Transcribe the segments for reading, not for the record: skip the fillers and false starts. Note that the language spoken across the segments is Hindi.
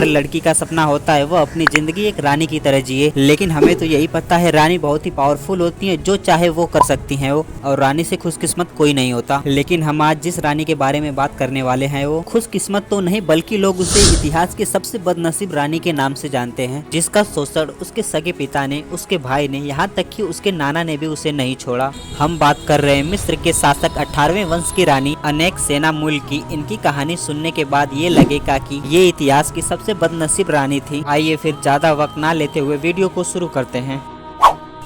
हर लड़की का सपना होता है वह अपनी जिंदगी एक रानी की तरह जिए, लेकिन हमें तो यही पता है रानी बहुत ही पावरफुल होती है, जो चाहे वो कर सकती हैं वो, और रानी से खुशकिस्मत कोई नहीं होता। लेकिन हम आज जिस रानी के बारे में बात करने वाले हैं वो खुशकिस्मत तो नहीं, बल्कि लोग उसे इतिहास के सबसे बदनसीब रानी के नाम से जानते हैं, जिसका शोषण उसके सगे पिता ने, उसके भाई ने, यहाँ तक कि उसके नाना ने भी उसे नहीं छोड़ा। हम बात कर रहे हैं मिस्र के शासक 18वें वंश की रानी अनेक्सेनामुल की। इनकी कहानी सुनने के बाद ये लगेगा कि ये इतिहास की सबसे बदनसीब रानी थी। आइए फिर ज्यादा वक्त ना लेते हुए वीडियो को शुरू करते हैं।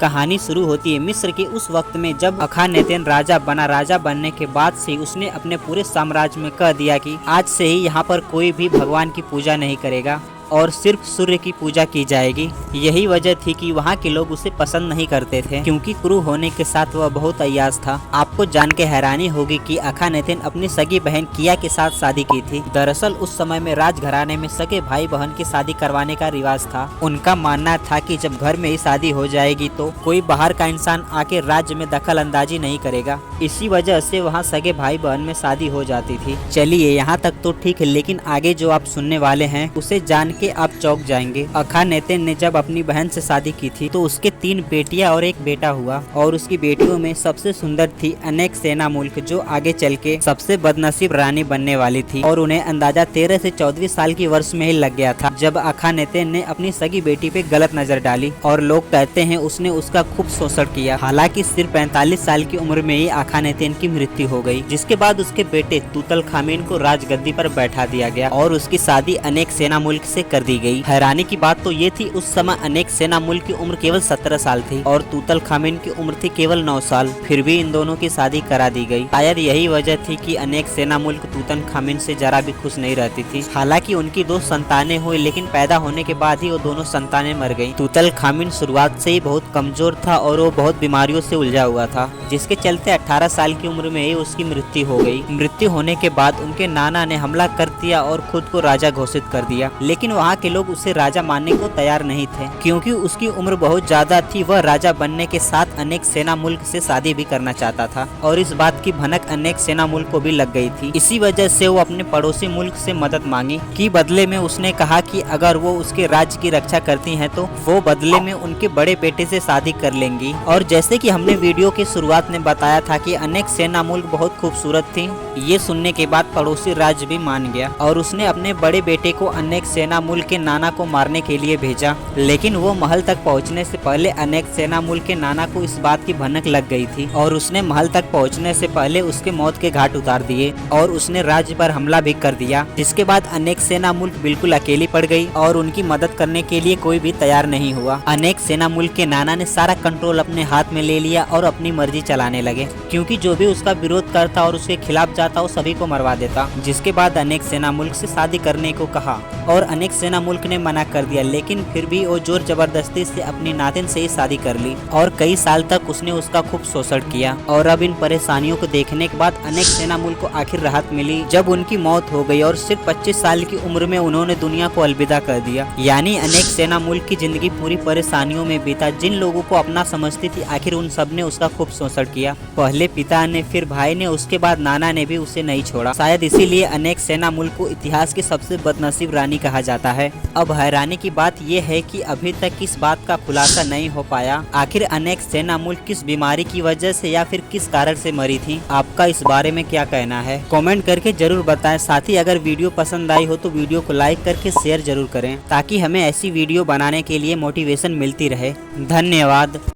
कहानी शुरू होती है मिस्र के उस वक्त में जब अखानेतेन राजा बना। राजा बनने के बाद से उसने अपने पूरे साम्राज्य में कह दिया कि आज से ही यहाँ पर कोई भी भगवान की पूजा नहीं करेगा और सिर्फ सूर्य की पूजा की जाएगी। यही वजह थी कि वहाँ के लोग उसे पसंद नहीं करते थे, क्योंकि क्रू होने के साथ वह बहुत अय्याज था। आपको जान के हैरानी होगी कि अखानेतेन अपनी सगी बहन किया के साथ शादी की थी। दरअसल उस समय में राजघराने में सगे भाई बहन की शादी करवाने का रिवाज था। उनका मानना था कि जब घर में ही शादी हो जाएगी तो कोई बाहर का इंसान आके राज्य में दखल अंदाजी नहीं करेगा। इसी वजह से वहाँ सगे भाई बहन में शादी हो जाती थी। चलिए यहाँ तक तो ठीक है, लेकिन आगे जो आप सुनने वाले हैं उसे जान के आप चौंक जाएंगे। अखानेतेन ने जब अपनी बहन से शादी की थी तो उसके 3 बेटियां और 1 बेटा हुआ, और उसकी बेटियों में सबसे सुंदर थी अनेक्सेनामुल, जो आगे चल के सबसे बदनसीब रानी बनने वाली थी। और उन्हें अंदाजा 13 से 14 साल की वर्ष में ही लग गया था जब अखानेतेन ने अपनी सगी बेटी पे गलत नजर डाली, और लोग कहते हैं उसने उसका खूब शोषण किया। हालांकि सिर्फ 45 साल की उम्र में ही अखानेतेन की मृत्यु हो गई, जिसके बाद उसके बेटे तूतनखामेन को राजगद्दी पर बैठा दिया गया और उसकी शादी अनेक्सेनामुल से कर दी गई। हैरानी की बात तो ये थी उस समय अनेक्सेनामुल की उम्र केवल 17 साल थी और तूतनखामेन की उम्र थी केवल 9 साल। फिर भी इन दोनों की शादी करा दी गई। शायद यही वजह थी कि अनेक्सेनामुल तूतनखामेन से जरा भी खुश नहीं रहती थी। हालांकि उनकी 2 संतानें हुई, लेकिन पैदा होने के बाद ही वो दोनों संतानें मर गयी। तूतनखामेन शुरुआत से ही बहुत कमजोर था और वो बहुत बीमारियों से उलझा हुआ था, जिसके चलते 18 साल की उम्र में ही उसकी मृत्यु हो गई। मृत्यु होने के बाद उनके नाना ने हमला कर दिया और खुद को राजा घोषित कर दिया, लेकिन वहाँ के लोग उसे राजा मानने को तैयार नहीं थे, क्योंकि उसकी उम्र बहुत ज्यादा थी। वह राजा बनने के साथ अनेक्सेनामुल से शादी भी करना चाहता था, और इस बात की भनक अनेक्सेनामुल को भी लग गई थी। इसी वजह से वो अपने पड़ोसी मुल्क से मदद मांगी कि बदले में उसने कहा कि अगर वो उसके राज्य की रक्षा करती हैं तो वो बदले में उनके बड़े बेटे से शादी कर लेंगी। और जैसे कि हमने वीडियो की शुरुआत में बताया था कि अनेक्सेनामुल बहुत खूबसूरत थी, ये सुनने के बाद पड़ोसी राज्य भी मान गया और उसने अपने बड़े बेटे को अनेक्सेनामुल के नाना को मारने के लिए भेजा। लेकिन वो महल तक पहुंचने से पहले अनेक्सेनामुल के नाना को इस बात की भनक लग गई थी और उसने महल तक पहुंचने से पहले उसके मौत के घाट उतार दिए और उसने राज्य पर हमला भी कर दिया। जिसके बाद अनेक्सेनामुल बिल्कुल अकेली पड़ गई और उनकी मदद करने के लिए कोई भी तैयार नहीं हुआ। अनेक्सेनामुल के नाना ने सारा कंट्रोल अपने हाथ में ले लिया और अपनी मर्जी चलाने लगे, क्योंकि जो भी उसका विरोध करता और उसके खिलाफ जाता वो सभी को मरवा देता। जिसके बाद अनेक्सेनामुल से शादी करने को कहा और अनेक्सेनामुल ने मना कर दिया, लेकिन फिर भी वो जोर जबरदस्ती से अपनी नातिन से ही शादी कर ली और कई साल तक उसने उसका खूब शोषण किया। और अब इन परेशानियों को देखने के बाद अनेक्सेनामुल को आखिर राहत मिली जब उनकी मौत हो गई और सिर्फ 25 साल की उम्र में उन्होंने दुनिया को अलविदा कर दिया। यानी अनेक्सेनामुल की जिंदगी पूरी परेशानियों में बीता। जिन लोगों को अपना समझती थी आखिर उन सब ने उसका खूब शोषण किया। पहले पिता ने, फिर भाई ने, उसके बाद नाना ने भी उसे नहीं छोड़ा। शायद इसीलिए अनेक्सेनामुल को इतिहास की सबसे बदनसीब रानी कहा जाता है। अब हैरानी की बात यह है कि अभी तक इस बात का खुलासा नहीं हो पाया आखिर अनेक्सेनामुल किस बीमारी की वजह से या फिर किस कारण से मरी थी। आपका इस बारे में क्या कहना है कमेंट करके जरूर बताएं। साथ ही अगर वीडियो पसंद आई हो तो वीडियो को लाइक करके शेयर जरूर करें, ताकि हमें ऐसी वीडियो बनाने के लिए मोटिवेशन मिलती रहे। धन्यवाद।